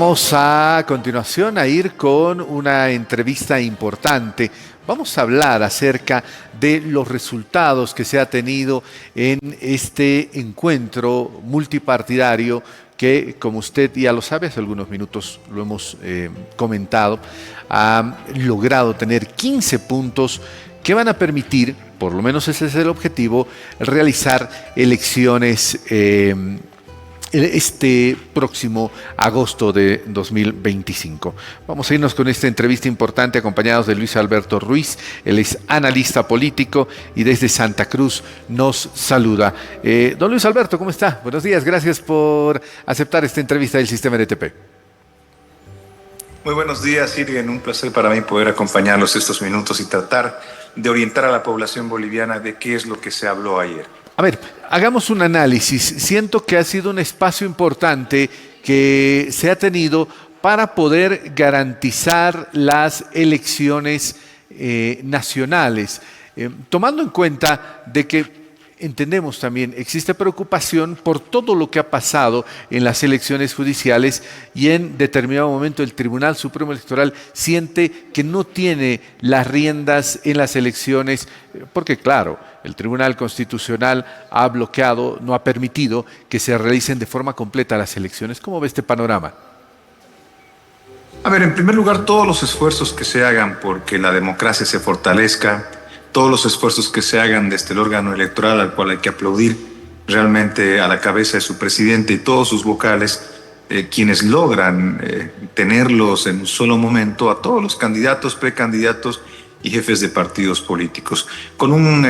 Vamos a continuación a ir con una entrevista importante. Vamos a hablar acerca de los resultados que se ha tenido en este encuentro multipartidario que, como usted ya lo sabe, hace algunos minutos lo hemos comentado, ha logrado tener 15 puntos que van a permitir, por lo menos ese es el objetivo, realizar elecciones este próximo agosto de 2025. Vamos a irnos con esta entrevista importante acompañados de Luis Alberto Ruiz. Él es analista político y desde Santa Cruz nos saluda. Don Luis Alberto, ¿cómo está? Buenos días, gracias por aceptar esta entrevista del Sistema NTP. Muy buenos días, Irgen. Un placer para mí poder acompañarlos estos minutos y tratar de orientar a la población boliviana de qué es lo que se habló ayer. A ver, hagamos un análisis. Siento que ha sido un espacio importante que se ha tenido para poder garantizar las elecciones nacionales, tomando en cuenta de que entendemos también, existe preocupación por todo lo que ha pasado en las elecciones judiciales y en determinado momento el Tribunal Supremo Electoral siente que no tiene las riendas en las elecciones, porque claro, el Tribunal Constitucional ha bloqueado, no ha permitido que se realicen de forma completa las elecciones. ¿Cómo ve este panorama? A ver, en primer lugar, todos los esfuerzos que se hagan porque la democracia se fortalezca, todos los esfuerzos que se hagan desde el órgano electoral, al cual hay que aplaudir realmente a la cabeza de su presidente y todos sus vocales, quienes logran tenerlos en un solo momento a todos los candidatos, precandidatos y jefes de partidos políticos. Con un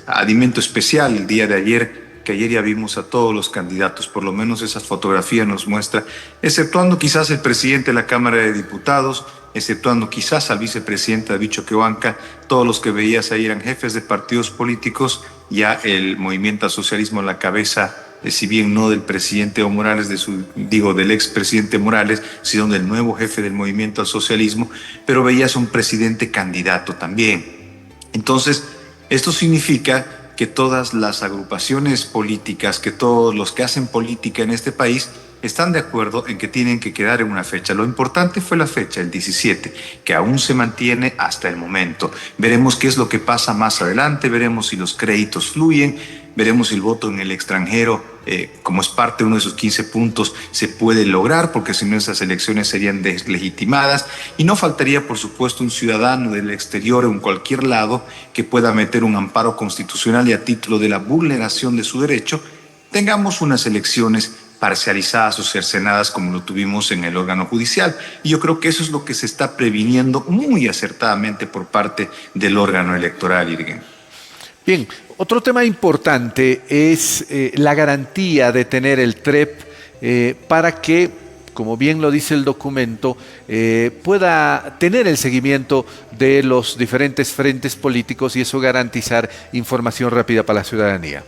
adimento especial el día de ayer, que ayer ya vimos a todos los candidatos, por lo menos esa fotografía nos muestra, exceptuando quizás el presidente de la Cámara de Diputados, exceptuando quizás al vicepresidente David Choquehuanca, todos los que veías ahí eran jefes de partidos políticos, ya el movimiento al socialismo a la cabeza, si bien no del presidente Evo Morales, del expresidente Morales, sino del nuevo jefe del movimiento al socialismo, pero veías un presidente candidato también. Entonces, esto significa que todas las agrupaciones políticas, que todos los que hacen política en este país están de acuerdo en que tienen que quedar en una fecha. Lo importante fue la fecha, el 17, que aún se mantiene hasta el momento. Veremos qué es lo que pasa más adelante, veremos si los créditos fluyen, veremos si el voto en el extranjero, como es parte de uno de esos 15 puntos, se puede lograr, porque si no esas elecciones serían deslegitimadas. Y no faltaría, por supuesto, un ciudadano del exterior o en cualquier lado que pueda meter un amparo constitucional y a título de la vulneración de su derecho, tengamos unas elecciones parcializadas o cercenadas como lo tuvimos en el órgano judicial. Y yo creo que eso es lo que se está previniendo muy acertadamente por parte del órgano electoral, Irgen. Bien, otro tema importante es la garantía de tener el TREP para que, como bien lo dice el documento, pueda tener el seguimiento de los diferentes frentes políticos y eso garantizar información rápida para la ciudadanía.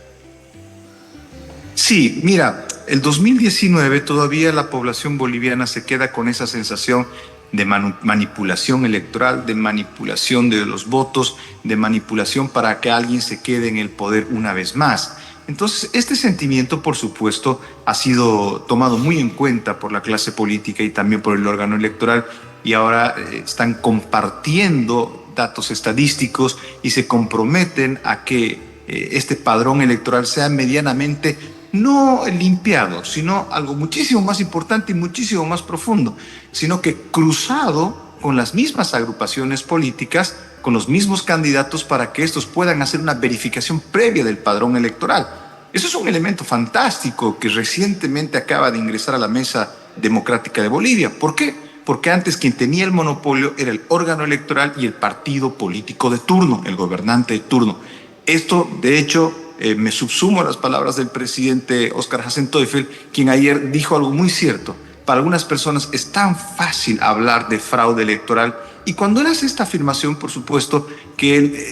Sí, mira, el 2019 todavía la población boliviana se queda con esa sensación de manipulación electoral, de manipulación de los votos, de manipulación para que alguien se quede en el poder una vez más. Entonces, este sentimiento, por supuesto, ha sido tomado muy en cuenta por la clase política y también por el órgano electoral y ahora están compartiendo datos estadísticos y se comprometen a que este padrón electoral sea medianamente no limpiado, sino algo muchísimo más importante y muchísimo más profundo, sino que cruzado con las mismas agrupaciones políticas, con los mismos candidatos para que estos puedan hacer una verificación previa del padrón electoral. Eso es un elemento fantástico que recientemente acaba de ingresar a la Mesa Democrática de Bolivia. ¿Por qué? Porque antes quien tenía el monopolio era el órgano electoral y el partido político de turno, el gobernante de turno. Esto, de hecho, me subsumo a las palabras del presidente Óscar Hasenteufel, quien ayer dijo algo muy cierto. Para algunas personas es tan fácil hablar de fraude electoral y cuando él hace esta afirmación, por supuesto, que él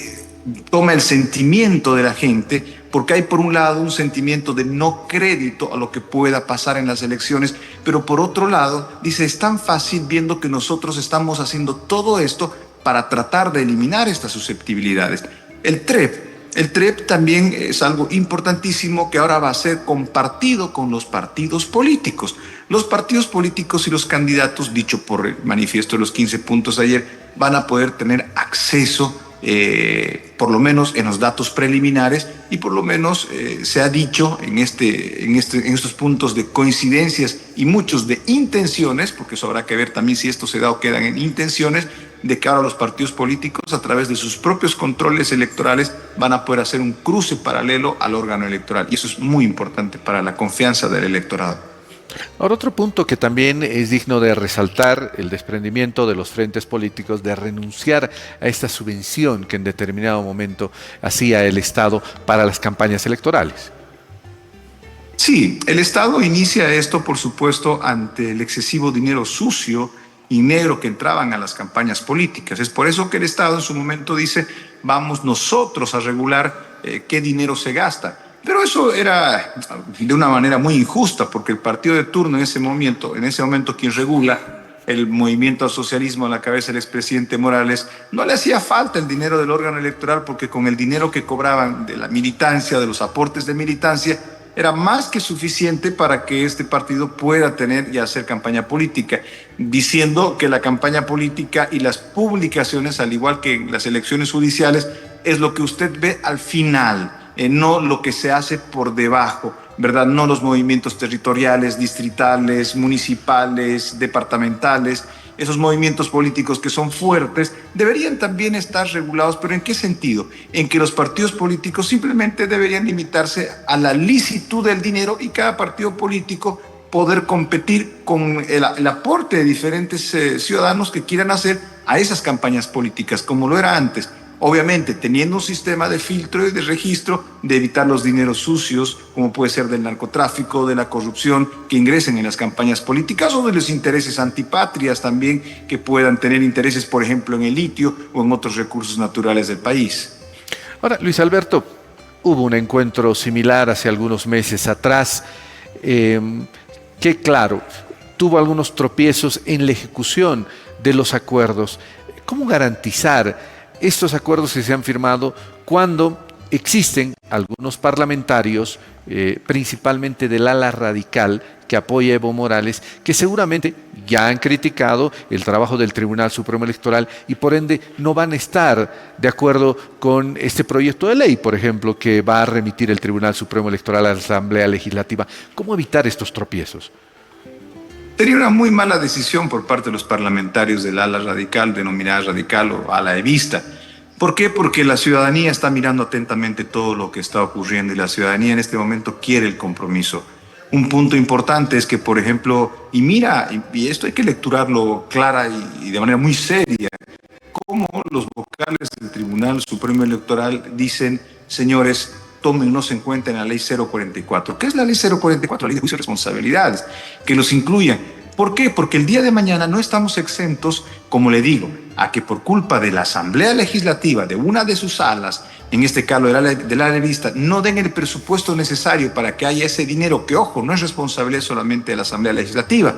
toma el sentimiento de la gente, porque hay por un lado un sentimiento de no crédito a lo que pueda pasar en las elecciones, pero por otro lado dice, es tan fácil viendo que nosotros estamos haciendo todo esto para tratar de eliminar estas susceptibilidades. El TREP El TREP también es algo importantísimo que ahora va a ser compartido con los partidos políticos. Los partidos políticos y los candidatos, dicho por el manifiesto de los 15 puntos ayer, van a poder tener acceso por lo menos en los datos preliminares y por lo menos se ha dicho en estos puntos de coincidencias y muchos de intenciones, porque eso habrá que ver también si esto se da o quedan en intenciones, de que ahora los partidos políticos a través de sus propios controles electorales van a poder hacer un cruce paralelo al órgano electoral y eso es muy importante para la confianza del electorado. Ahora, otro punto que también es digno de resaltar, el desprendimiento de los frentes políticos de renunciar a esta subvención que en determinado momento hacía el Estado para las campañas electorales. Sí, el Estado inicia esto, por supuesto, ante el excesivo dinero sucio y negro que entraban a las campañas políticas. Es por eso que el Estado en su momento dice, vamos nosotros a regular qué dinero se gasta. Pero eso era de una manera muy injusta, porque el partido de turno en ese momento quien regula, el movimiento al socialismo a la cabeza del expresidente Morales, no le hacía falta el dinero del órgano electoral, porque con el dinero que cobraban de la militancia, de los aportes de militancia, era más que suficiente para que este partido pueda tener y hacer campaña política, diciendo que la campaña política y las publicaciones, al igual que las elecciones judiciales, es lo que usted ve al final. No lo que se hace por debajo, ¿verdad? No los movimientos territoriales, distritales, municipales, departamentales. Esos movimientos políticos que son fuertes deberían también estar regulados, pero ¿en qué sentido? En que los partidos políticos simplemente deberían limitarse a la licitud del dinero y cada partido político poder competir con el aporte de diferentes ciudadanos que quieran hacer a esas campañas políticas, como lo era antes. Obviamente, teniendo un sistema de filtro y de registro, de evitar los dineros sucios, como puede ser del narcotráfico, de la corrupción, que ingresen en las campañas políticas, o de los intereses antipatrias también, que puedan tener intereses, por ejemplo, en el litio o en otros recursos naturales del país. Ahora, Luis Alberto, hubo un encuentro similar hace algunos meses atrás, que claro, tuvo algunos tropiezos en la ejecución de los acuerdos. ¿Cómo garantizar estos acuerdos que se han firmado cuando existen algunos parlamentarios, principalmente del ala radical que apoya a Evo Morales, que seguramente ya han criticado el trabajo del Tribunal Supremo Electoral y por ende no van a estar de acuerdo con este proyecto de ley, por ejemplo, que va a remitir el Tribunal Supremo Electoral a la Asamblea Legislativa? ¿Cómo evitar estos tropiezos? Sería una muy mala decisión por parte de los parlamentarios del ala radical, denominada radical o ala evista. ¿Por qué? Porque la ciudadanía está mirando atentamente todo lo que está ocurriendo y la ciudadanía en este momento quiere el compromiso. Un punto importante es que, por ejemplo, y esto hay que lecturarlo clara y de manera muy seria, como los vocales del Tribunal Supremo Electoral dicen, señores, tómennos en cuenta en la ley 044. ¿Qué es la ley 044? La ley de juicio de responsabilidades, que los incluyan. ¿Por qué? Porque el día de mañana no estamos exentos, como le digo, a que por culpa de la Asamblea Legislativa, de una de sus salas, en este caso del ala revista, no den el presupuesto necesario para que haya ese dinero, que ojo, no es responsabilidad solamente de la Asamblea Legislativa,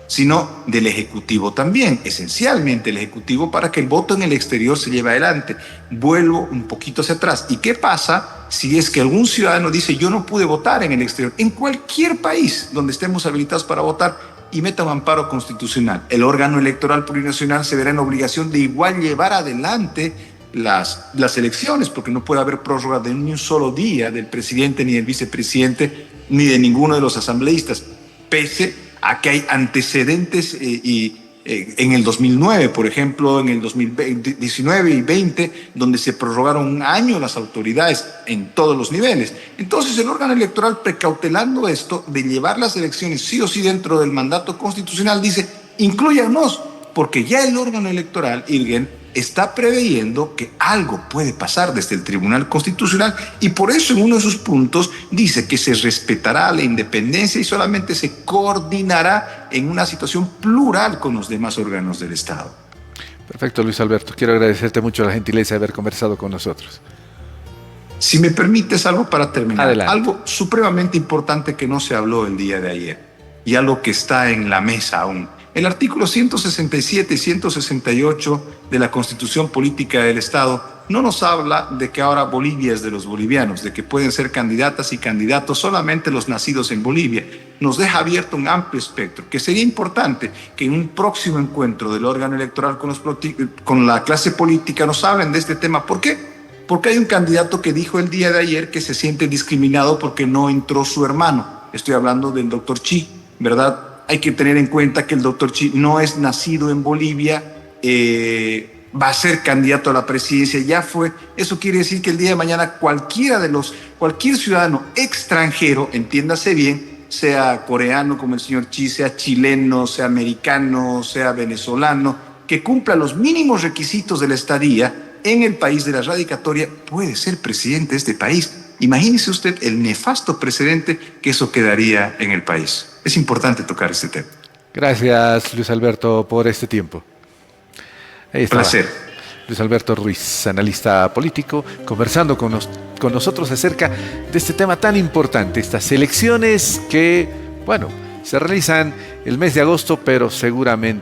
sino del Ejecutivo también, esencialmente el Ejecutivo, para que el voto en el exterior se lleve adelante. Vuelvo un poquito hacia atrás. ¿Y qué pasa si es que algún ciudadano dice yo no pude votar en el exterior? En cualquier país donde estemos habilitados para votar y meta un amparo constitucional, el órgano electoral plurinacional se verá en obligación de igual llevar adelante las elecciones, porque no puede haber prórroga de ni un solo día del presidente, ni del vicepresidente, ni de ninguno de los asambleístas, pese a que hay antecedentes en el 2009, por ejemplo, en el 2019 y 20, donde se prorrogaron un año las autoridades en todos los niveles. Entonces, el órgano electoral, precautelando esto de llevar las elecciones sí o sí dentro del mandato constitucional, dice, inclúyanos, porque ya el órgano electoral, Irgen, está preveyendo que algo puede pasar desde el Tribunal Constitucional y por eso en uno de sus puntos dice que se respetará la independencia y solamente se coordinará en una situación plural con los demás órganos del Estado. Perfecto, Luis Alberto. Quiero agradecerte mucho la gentileza de haber conversado con nosotros. Si me permites algo para terminar. Adelante. Algo supremamente importante que no se habló el día de ayer y algo que está en la mesa aún. El artículo 167 y 168 de la Constitución Política del Estado no nos habla de que ahora Bolivia es de los bolivianos, de que pueden ser candidatas y candidatos solamente los nacidos en Bolivia. Nos deja abierto un amplio espectro, que sería importante que en un próximo encuentro del órgano electoral con la clase política nos hablen de este tema. ¿Por qué? Porque hay un candidato que dijo el día de ayer que se siente discriminado porque no entró su hermano. Estoy hablando del doctor Chi, ¿verdad? Hay que tener en cuenta que el doctor Chi no es nacido en Bolivia, va a ser candidato a la presidencia, ya fue. Eso quiere decir que el día de mañana cualquier ciudadano extranjero, entiéndase bien, sea coreano como el señor Chi, sea chileno, sea americano, sea venezolano, que cumpla los mínimos requisitos de la estadía en el país de la radicatoria, puede ser presidente de este país. Imagínese usted el nefasto precedente que eso quedaría en el país. Es importante tocar este tema. Gracias, Luis Alberto, por este tiempo. Ahí estaba Placer. Luis Alberto Ruiz, analista político, conversando con nosotros acerca de este tema tan importante, estas elecciones que, bueno, se realizan el mes de agosto, pero seguramente